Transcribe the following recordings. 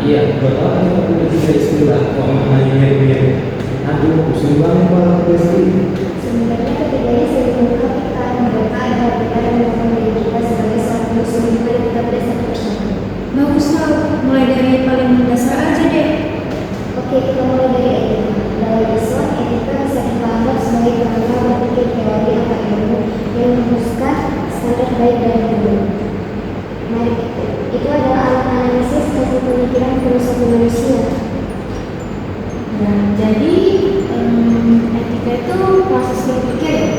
iya, bapak kita punya tiga istilah kok maknanya mirip-mirip. Aduh, pusing banget kalau pasti. Sebenarnya ketiganya saling melengkapi. Mereka adalah kita dan mereka menjadi kita sebagai satu sehingga kita berdasar bersatu. Bagus tau, mulai dari paling mendasar aja deh. Oke, kita mulai dari etika. Dalam Islam, etika bisa kita anggap sebagai kerangka berpikir teori atau ilmu yang merumuskan standar baik dan buruk. Mari, itu adalah alat analisis dari pemikiran filosofi manusia. Nah, jadi etika itu proses berpikir ya?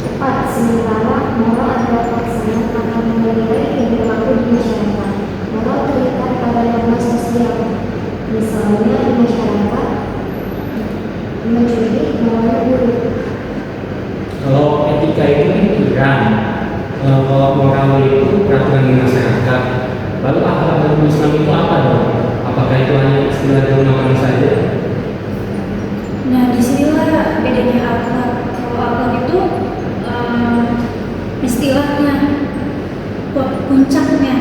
Tepat, sementara moral adalah pelaksanaan atau menilai yang berlaku di masyarakat. Moral terikat pada norma sosial. Misalnya di masyarakat, mencuri moralnya buruk. Kalau etika itu pikiran, kalau moral itu peraturan di masyarakat. Lalu akhlak dalam Islam itu apa dong? Apakah itu hanya istilah dalam agama saja? Nah, disinilah bedanya akhlak. Kalau akhlak itu istilahnya, puncaknya.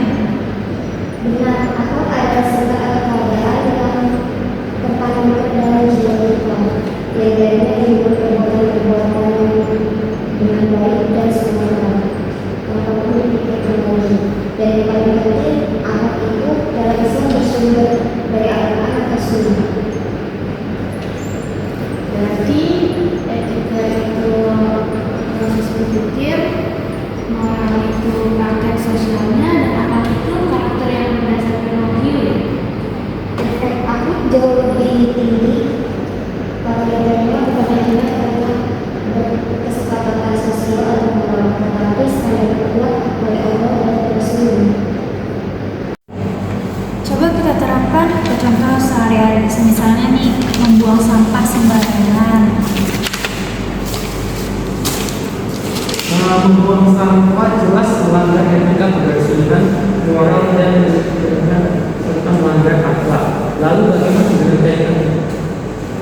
Benar, akhlak adalah segala keadaan yang tertanam dalam jiwa kita. Yang darinya dibuat perbuatan-perbuatan dengan baik dan sempurna. Apapun dipikirkan lagi. Dan yang paling penting, akhlak itu dalam Islam bersumber dari Al-Quran atau Sunnah. Berarti etika itu proses berpikir, moral itu praktek sosialnya, dan akhlak itu karakter yang berdasarkan wahyu ya. Efek akhlak jauh lebih tinggi. Kalau yang kedua bukan hanya karena kesepakatan sosial atau moral, tetapi standar terbuat oleh Allah dan Rasulullah. Coba kita terapkan ke contoh sehari-hari, misalnya nih membuang sampah sembarangan. Membuang sampah jelas melanggar etika kebersihan, moral dan serta melanggar akhlak. Lalu bagaimana dengan etika?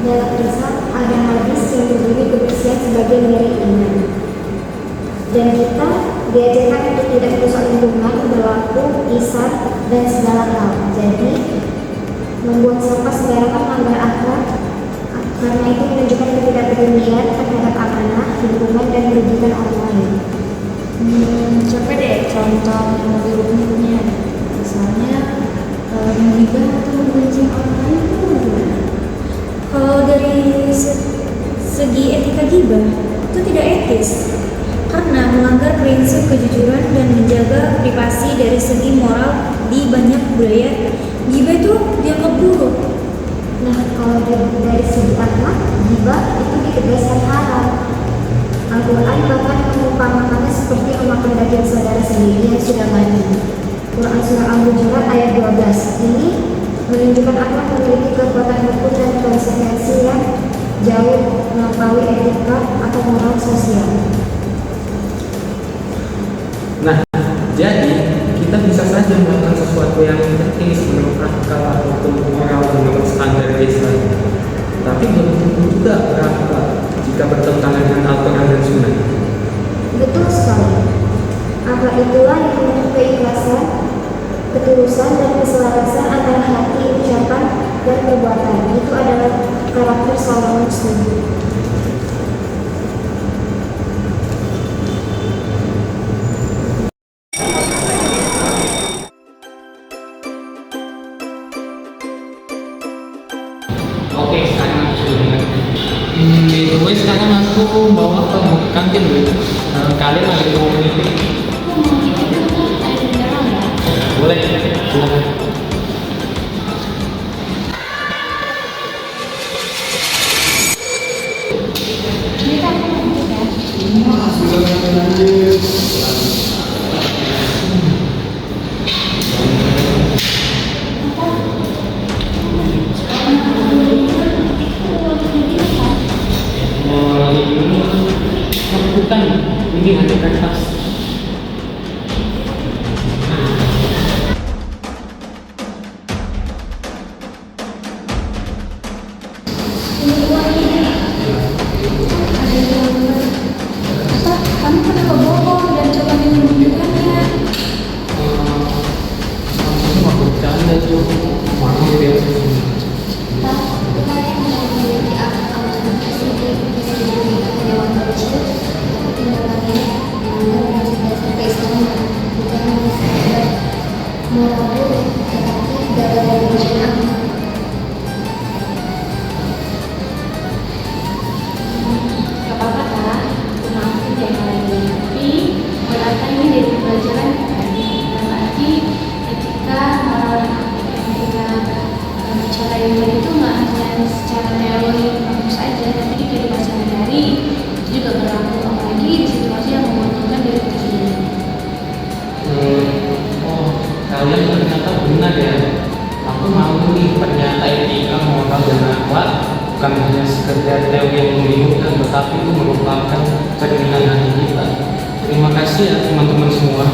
Dalam Islam ada hadis yang berbunyi kebersihan sebagai dari iman. Dan kita diajarkan untuk tidak merusak lingkungan, berlaku, lisan, dan segala hal. Jadi, membuang sampah sembarangan melanggar akhlak, karena itu menunjukkan ketidakpedulian terhadap amanah, lingkungan, dan merugikan orang lain. Coba deh contoh yang lebih umumnya, misalnya menghibah atau membenci orang lain itu gimana? Kalau dari segi etika gibah itu tidak etis karena melanggar prinsip kejujuran dan menjaga privasi. Dari segi moral di banyak budaya gibah itu dianggap buruk. Nah, kalau dari segi akhlak, ghibah itu ditegaskan haram. Al-Quran bahkan mengumpamakannya seperti memakan daging saudara sendiri yang sudah mati. Quran Surah Al-Hujurat ayat 12 ini menunjukkan akhlak memiliki kekuatan hukum dan konsekuensi yang jauh melampaui etika atau moral sosial. Nah, jadi kita bisa saja melakukan sesuatu yang etis menurut akal ataupun moral menurut standar Islam. Tapi belum tentu juga berakal jika bertentangan dengan Al-Quran dan Sunnah. Betul sekali. Akhlak itulah yang membentuk keikhlasan, ketulusan, dan keselarasan antara hati, ucapan, dan perbuatan. Itu adalah karakter seorang muslim. Oke, sekarang aku sudah dengar. Anyway, sekarang aku bawa ke kantin dulu. Kalian ada yang mau meeting? Boleh, silakan. Ini hanya kertas. kalian ternyata benar ya. Aku mau nih, ternyata etika, moral, dan akhlak bukan hanya sekedar teori yang membingungkan, tetapi itu merupakan cerminan hati kita. Terima kasih ya teman-teman semua.